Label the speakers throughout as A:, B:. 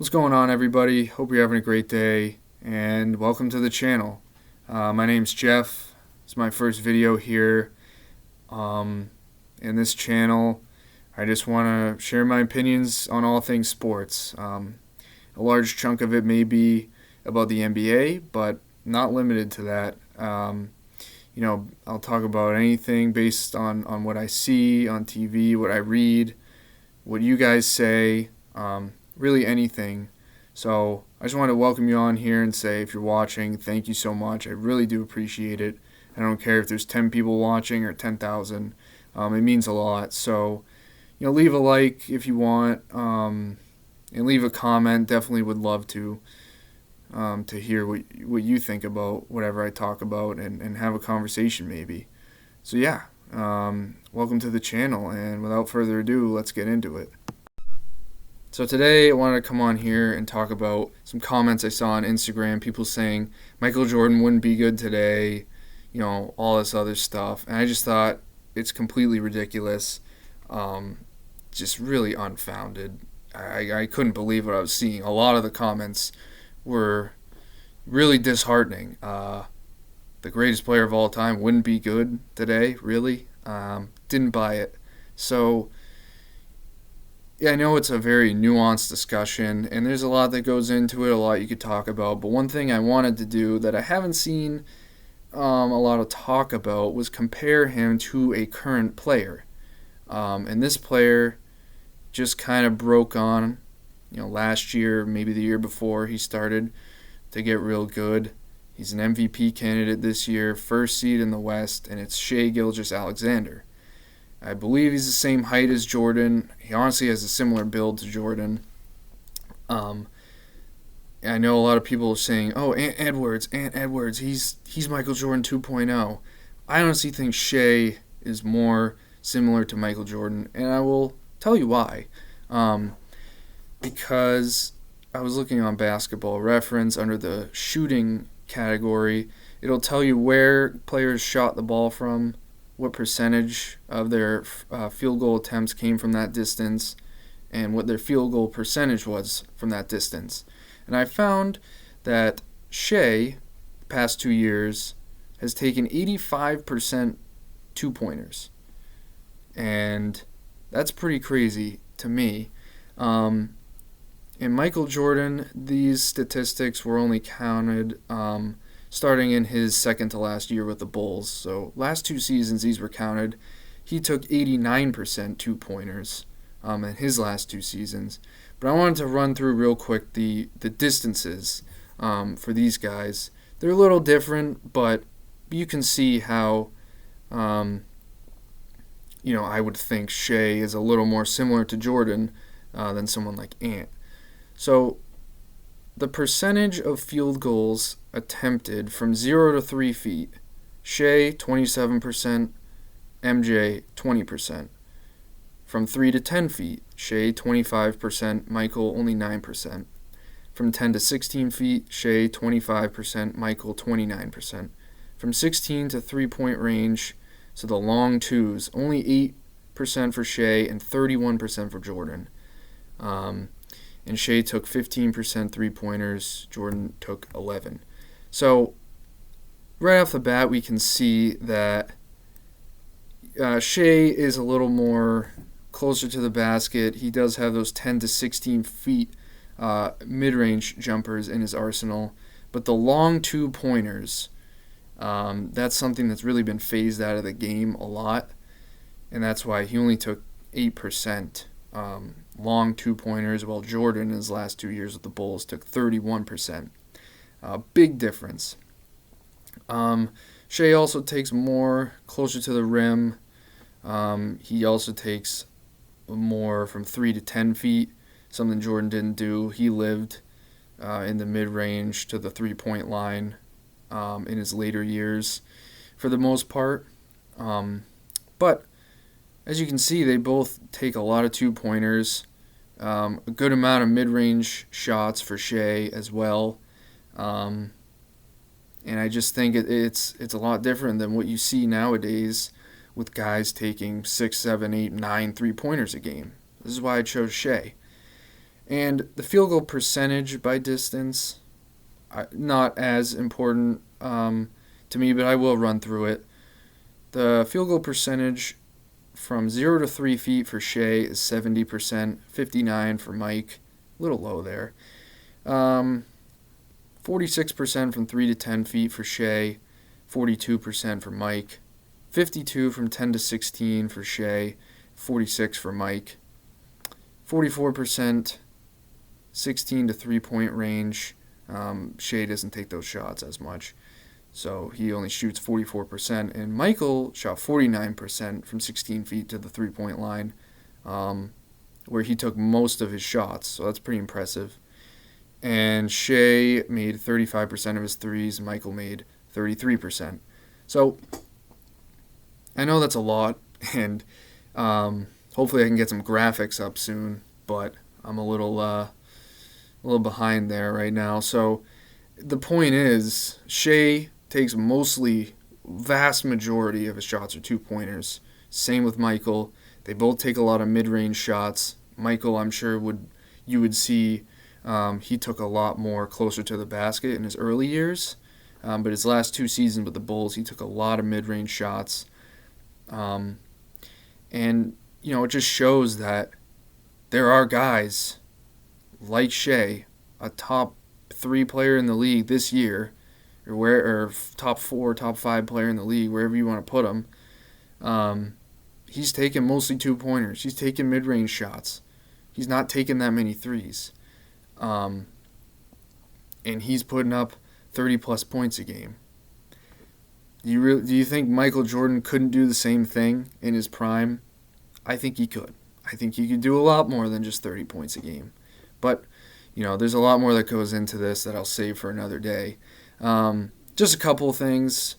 A: What's going on, everybody? Hope you're having a great day, and welcome to the channel. My name's Jeff. It's my first video here. In this channel, I just want to share my opinions on all things sports. A large chunk of it may be about the NBA, but not limited to that. I'll talk about anything based on what I see on TV, what I read, what you guys say. Really anything. So I just want to welcome you on here and say, if you're watching, thank you so much. I really do appreciate it. I don't care if there's 10 people watching or 10,000. It means a lot. So, leave a like if you want, and leave a comment. Definitely would love to hear what you think about whatever I talk about, and have a conversation maybe. So yeah, welcome to the channel, and without further ado, let's get into it. So today I wanted to come on here and talk about some comments I saw on Instagram, people saying Michael Jordan wouldn't be good today, all this other stuff. And I just thought it's completely ridiculous, just really unfounded. I couldn't believe what I was seeing. A lot of the comments were really disheartening. The greatest player of all time wouldn't be good today, really? Didn't buy it. So yeah, I know it's a very nuanced discussion, and there's a lot that goes into it, a lot you could talk about. But one thing I wanted to do that I haven't seen a lot of talk about was compare him to a current player. And this player just kind of broke on, last year, maybe the year before, he started to get real good. He's an MVP candidate this year, first seed in the West, and it's Shai Gilgeous-Alexander. I believe he's the same height as Jordan. He honestly has a similar build to Jordan. I know a lot of people are saying, "Oh, Ant Edwards, he's Michael Jordan 2.0." I honestly think Shai is more similar to Michael Jordan, and I will tell you why. Because I was looking on Basketball Reference under the shooting category. It'll tell you where players shot the ball from, what percentage of their field goal attempts came from that distance, and what their field goal percentage was from that distance. And I found that Shai, the past 2 years, has taken 85% two-pointers. And that's pretty crazy to me. In Michael Jordan, these statistics were only counted starting in his second to last year with the Bulls. So last 2 seasons, these were counted. He took 89% two-pointers in his last 2 seasons. But I wanted to run through real quick the distances for these guys. They're a little different, but you can see how, I would think Shai is a little more similar to Jordan than someone like Ant. So the percentage of field goals attempted from 0 to 3 feet, Shai 27%, MJ 20%. From 3 to 10 feet, Shai 25%, Michael only 9%. From 10 to 16 feet, Shai 25%, Michael 29%. From 16 to 3-point range, so the long twos, only 8% for Shai and 31% for Jordan. And Shai took 15% three-pointers, Jordan took 11. So right off the bat, we can see that Shai is a little more closer to the basket. He does have those 10 to 16 feet mid-range jumpers in his arsenal. But the long two-pointers, that's something that's really been phased out of the game a lot. And that's why he only took 8% long two-pointers, while Jordan in his last 2 years with the Bulls took 31%. Big difference. Shai also takes more closer to the rim. He also takes more from 3 to 10 feet, something Jordan didn't do. He lived in the mid-range to the three-point line in his later years for the most part. But as you can see, they both take a lot of two-pointers, a good amount of mid-range shots for Shai as well. And I just think it's a lot different than what you see nowadays with guys taking 6, 7, 8, 9 three-pointers a game. This is why I chose Shai. And the field goal percentage by distance, not as important to me, but I will run through it. The field goal percentage from 0 to 3 feet for Shea is 70%, 59 for Mike, a little low there. 46% from 3 to 10 feet for Shea, 42% for Mike. 52 from 10 to 16 for Shea, 46 for Mike. 44% 16 to 3-point range. Shea doesn't take those shots as much, so he only shoots 44%. And Michael shot 49% from 16 feet to the 3-point line, where he took most of his shots, so that's pretty impressive. And Shea made 35% of his threes. Michael made 33%. So I know that's a lot, and hopefully I can get some graphics up soon, but I'm a little behind there right now. So the point is, Shea takes vast majority of his shots are 2-pointers. Same with Michael. They both take a lot of mid-range shots. Michael, I'm sure you would see he took a lot more closer to the basket in his early years. But his last 2 seasons with the Bulls, he took a lot of mid-range shots. And, it just shows that there are guys like Shea, a top 3 player in the league this year, or top 4, top 5 player in the league, wherever you want to put him. He's taking mostly 2-pointers. He's taking mid-range shots. He's not taking that many threes. And he's putting up 30-plus points a game. Do you think Michael Jordan couldn't do the same thing in his prime? I think he could. I think he could do a lot more than just 30 points a game. But, there's a lot more that goes into this that I'll save for another day. Just a couple of things.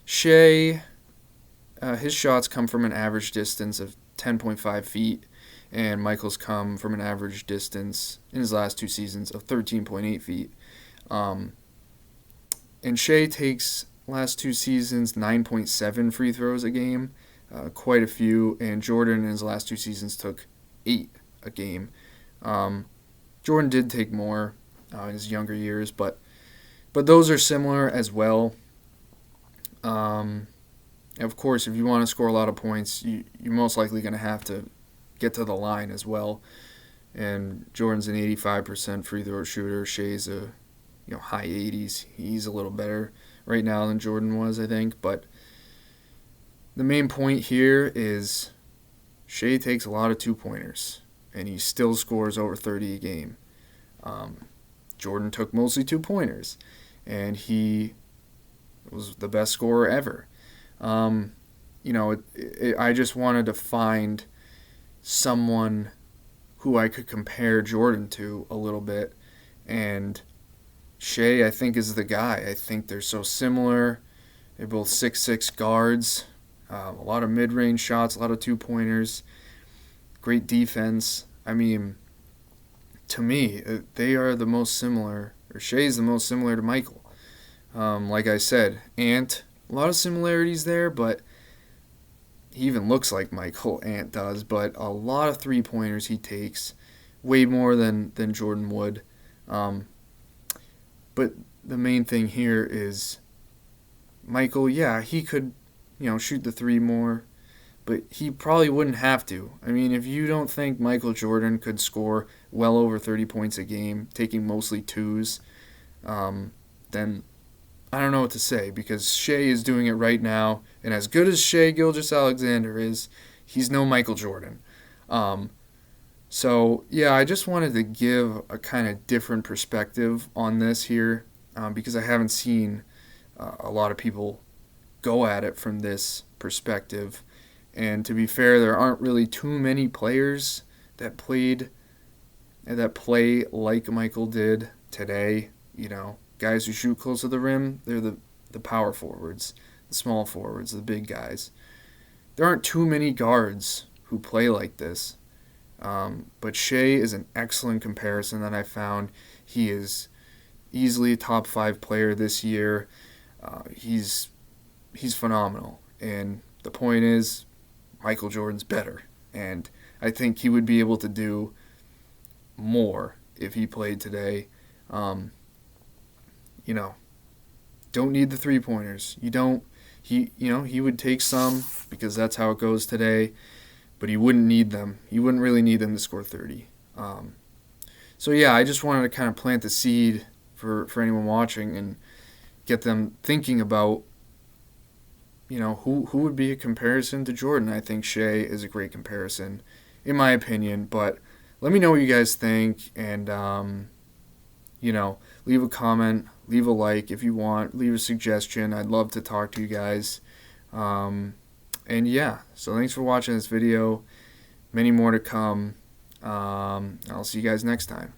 A: Shea, his shots come from an average distance of 10.5 feet, and Michael's come from an average distance in his last 2 seasons of 13.8 feet. And Shea takes last 2 seasons 9.7 free throws a game, quite a few, and Jordan in his last 2 seasons took 8 a game. Jordan did take more in his younger years, but those are similar as well. Of course, if you want to score a lot of points, you're most likely going to have to get to the line as well. And Jordan's an 85% free throw shooter. Shea's a high 80s. He's a little better right now than Jordan was, I think. But the main point here is Shea takes a lot of 2-pointers, and he still scores over 30 a game. Jordan took mostly 2-pointers, and he was the best scorer ever. I just wanted to find someone who I could compare Jordan to a little bit, and Shea, I think, is the guy. I think they're so similar. They're both 6'6" guards, a lot of mid-range shots, a lot of 2-pointers, great defense. I mean, to me, they are the most similar, or Shea's the most similar to Michael. Like I said, Ant, a lot of similarities there, but he even looks like Michael, Ant does, but a lot of 3-pointers he takes, way more than Jordan would. But the main thing here is Michael, yeah, he could, shoot the 3 more, but he probably wouldn't have to. I mean, if you don't think Michael Jordan could score well over 30 points a game, taking mostly 2s, then I don't know what to say, because Shea is doing it right now, and as good as Shea Gilgeous-Alexander is, he's no Michael Jordan. So, yeah, I just wanted to give a kind of different perspective on this here, because I haven't seen a lot of people go at it from this perspective. And to be fair, there aren't really too many players that play like Michael did today. Guys who shoot close to the rim, they're the power forwards, the small forwards, the big guys. There aren't too many guards who play like this. But Shea is an excellent comparison that I found. He is easily a top 5 player this year. He's phenomenal. And the point is, Michael Jordan's better. And I think he would be able to do more if he played today. Um, you know, don't need the 3-pointers. You don't. He would take some because that's how it goes today, but he wouldn't need them. He wouldn't really need them to score 30. So yeah, I just wanted to kind of plant the seed for anyone watching and get them thinking about, who would be a comparison to Jordan. I think Shea is a great comparison, in my opinion. But let me know what you guys think, and leave a comment, leave a like if you want, leave a suggestion. I'd love to talk to you guys. And yeah, so thanks for watching this video. Many more to come. I'll see you guys next time.